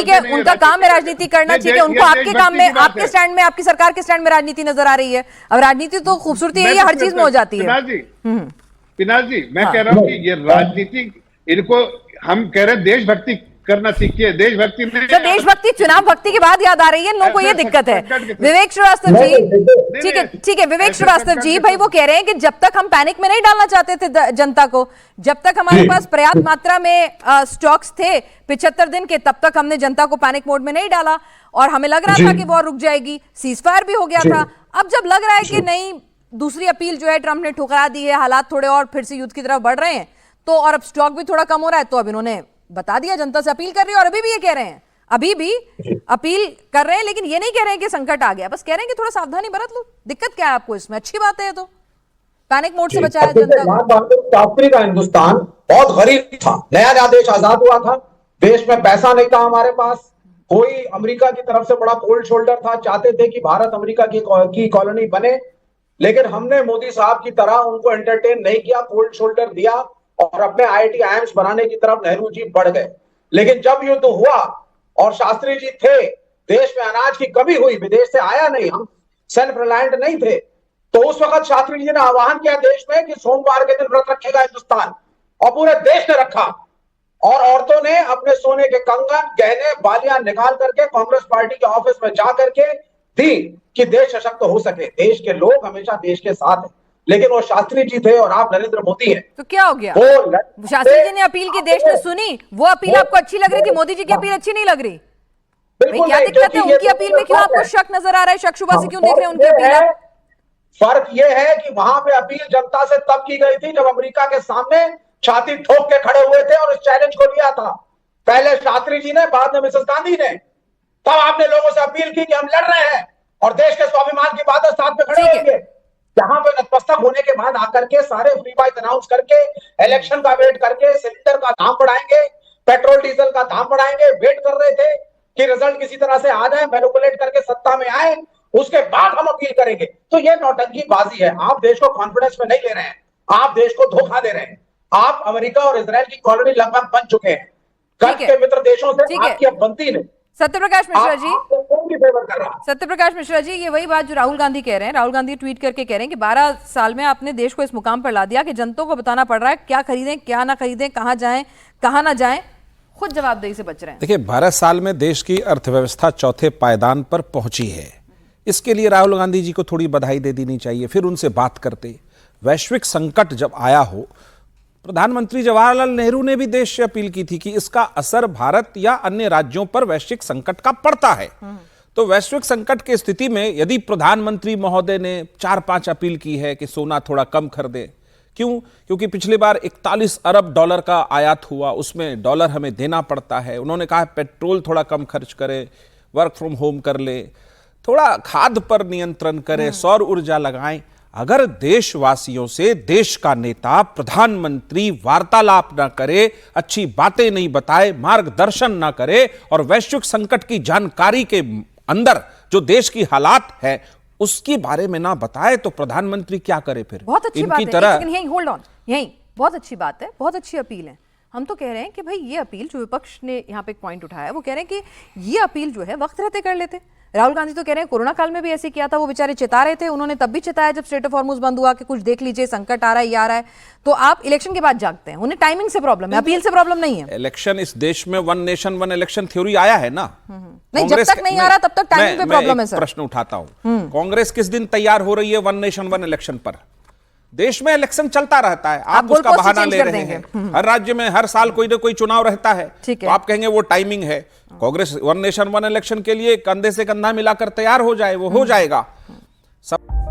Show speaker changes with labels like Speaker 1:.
Speaker 1: ठीक है, उनका काम है राजनीति करना, ठीक है, उनको आपके काम में, आपके स्टैंड में, आपकी सरकार के स्टैंड में राजनीति नजर आ रही है। अब राजनीति तो खूबसूरती है, हर चीज में हो जाती है।
Speaker 2: पिनाक जी, मैं कह रहा हूँ कि ये राजनीति, इनको हम कह रहे हैं देशभक्ति करना सीखिए। देशभक्ति में
Speaker 1: तो देशभक्ति चुनाव भक्ति के बाद याद आ रही है, लोगों को ये दिक्कत है। विवेक श्रीवास्तव जी, ठीक है, विवेक श्रीवास्तव जी, भाई वो कह रहे हैं कि जब तक हम पैनिक में नहीं डालना चाहते थे जनता को, जब तक हमारे पास पर्याप्त मात्रा में स्टॉक्स थे 75 दिन के, तब तक हमने जनता को पैनिक मोड में नहीं डाला और हमें लग रहा था कि वॉर रुक जाएगी, सीजफायर भी हो गया था। अब जब लग रहा है कि नहीं, दूसरी अपील जो है ट्रंप ने ठुकरा दी है, हालात थोड़े और फिर से युद्ध की तरफ बढ़ रहे हैं, तो और अब स्टॉक भी थोड़ा कम हो रहा है, तो अब इन्होंने बता दिया, जनता से अपील कर रही है और अभी भी ये कह रहे हैं, अभी भी अपील कर रहे हैं, लेकिन ये नहीं कह रहे हैं कि संकट आ गया, बस कह रहे हैं कि थोड़ा सावधानी बरत लो। दिक्कत क्या है आपको इसमें? अच्छी बात है, तो पैनिक मोड से बचाया जनता को।
Speaker 3: अफ्रीका हिंदुस्तान बहुत गरीब था, नया देश आजाद हुआ था, देश में पैसा नहीं था हमारे पास, कोई अमेरिका की तरफ से बड़ा कोल्ड शोल्डर था, चाहते थे कि भारत अमेरिका की कॉलोनी बने, लेकिन हमने मोदी साहब की तरह उनको एंटरटेन नहीं किया, कोल्ड शोल्डर दिया और अपने आईआईटी आईएम्स बनाने की तरफ नेहरू जी बढ़ गए। लेकिन जब युद्ध हुआ और शास्त्री जी थे, देश में अनाज की कमी हुई, विदेश से आया नहीं, हम सेल्फ रिलायंट नहीं थे, तो उस वक्त शास्त्री जी ने आह्वान किया देश में कि सोमवार के दिन व्रत रखेगा हिंदुस्तान, और पूरे देश ने रखा। और औरतों ने अपने सोने के कंगन, गहने, बालियां निकाल करके कांग्रेस पार्टी के ऑफिस में जा करके दी कि देश सशक्त हो सके। देश के लोग हमेशा देश के साथ हैं, लेकिन वो शास्त्री जी थे और आप नरेंद्र मोदी हैं।
Speaker 1: तो क्या हो गया? शास्त्री जी ने अपील की, देश ने सुनी, वो अपील आपको अच्छी लग रही थी, मोदी जी की अपील अच्छी नहीं लग रही? क्या दिक्कत है? उनकी अपील में क्यों आपको शक नजर आ रहा है? शक शुबा से क्यों देख रहे हैं उनकी अपील?
Speaker 3: फर्क ये है कि वहां पे अपील जनता से तब की गई थी जब अमेरिका के सामने छाती ठोक के खड़े हुए थे और इस चैलेंज को लिया था। पहले शास्त्री जी ने, बाद में मिसेस गांधी ने। तब आपने लोगों से अपील की कि हम लड़ रहे हैं और देश के स्वाभिमान की बात साथ में खड़े होंगे। यहाँ पे नतमस्तक होने के बाद आकर के सारे फ्री बाइट अनाउंस करके, इलेक्शन का वेट करके, सिलेंडर का दाम बढ़ाएंगे, पेट्रोल डीजल का दाम बढ़ाएंगे, वेट कर रहे थे कि रिजल्ट किसी तरह से आ जाए, मैनिपुलेट करके सत्ता में आए, उसके बाद हम अपील करेंगे। तो ये नौटंकी बाजी है। आप देश को कॉन्फिडेंस में नहीं ले रहे हैं, आप देश को धोखा दे रहे हैं। आप अमेरिका और इजराइल की कॉलोनी लगभग बन चुके हैं, कर्ज के मित्र देशों से आपकी अब बनती नहीं।
Speaker 1: सत्यप्रकाश मिश्रा जी, सत्यप्रकाश मिश्रा जी, ये वही बात जो राहुल गांधी कह रहे हैं। राहुल गांधी ट्वीट करके कह रहे हैं कि 12 साल में आपने देश को इस मुकाम पर ला दिया कि जनता को बताना पड़ रहा है क्या खरीदें, क्या ना खरीदें, कहां जाएं, कहां ना जाएं, खुद जवाबदेही से बच रहे हैं।
Speaker 4: देखिए, 12 साल में देश की अर्थव्यवस्था चौथे पायदान पर पहुंची है। इसके लिए राहुल गांधी जी को थोड़ी बधाई दे देनी चाहिए, फिर उनसे बात करते। वैश्विक संकट जब आया हो, प्रधानमंत्री जवाहरलाल नेहरू ने भी देश से अपील की थी कि इसका असर भारत या अन्य राज्यों पर वैश्विक संकट का पड़ता है। तो वैश्विक संकट की स्थिति में यदि प्रधानमंत्री महोदय ने 4-5 अपील की है कि सोना थोड़ा कम खरीदें, क्यों? क्योंकि पिछली बार 41 अरब डॉलर का आयात हुआ, उसमें डॉलर हमें देना पड़ता है। उन्होंने कहा पेट्रोल थोड़ा कम खर्च करें, वर्क फ्रॉम होम कर ले, थोड़ा खाद पर नियंत्रण करें, सौर ऊर्जा लगाएं। अगर देशवासियों से देश का नेता, प्रधानमंत्री वार्तालाप ना करे, अच्छी बातें नहीं बताए, मार्गदर्शन ना करे और वैश्विक संकट की जानकारी के अंदर जो देश की हालात है उसके बारे में ना बताए, तो प्रधानमंत्री क्या करे फिर?
Speaker 1: बहुत अच्छी बात है, लेकिन यहीं होल्ड ऑन, यहीं बहुत अच्छी बात है, बहुत अच्छी अपील है। हम तो कह रहे हैं कि भाई ये अपील जो विपक्ष ने यहाँ पे एक पॉइंट उठाया है, वो कह रहे हैं कि ये अपील जो है वक्त रहते कर लेते। राहुल गांधी तो कह रहे हैं कोरोना काल में भी ऐसे किया था, वो बेचारे चिता रहे थे, उन्होंने तब भी चिताया जब स्ट्रेट ऑफ हॉर्मुज बंद हुआ कि कुछ देख लीजिए, संकट आ रहा है, ये आ रहा है। तो आप इलेक्शन के बाद जागते हैं, उन्हें टाइमिंग से प्रॉब्लम है, अपील से प्रॉब्लम नहीं है।
Speaker 4: इलेक्शन, इस देश में one nation one election theory आया है ना?
Speaker 1: नहीं, जब तक नहीं आ रहा तब तक टाइमिंग पे प्रॉब्लम है सर।
Speaker 4: प्रश्न उठाता हूं, कांग्रेस किस दिन तैयार हो रही है वन नेशन वन इलेक्शन पर? देश में इलेक्शन चलता रहता है, आप उसका बहाना ले रहे हैं। हर राज्य में हर साल कोई ना कोई चुनाव रहता है, तो आप कहेंगे वो टाइमिंग है। Congress one nation one election के लिए कंधे से कंधा मिलाकर तैयार हो जाए, वो हो जाएगा सब।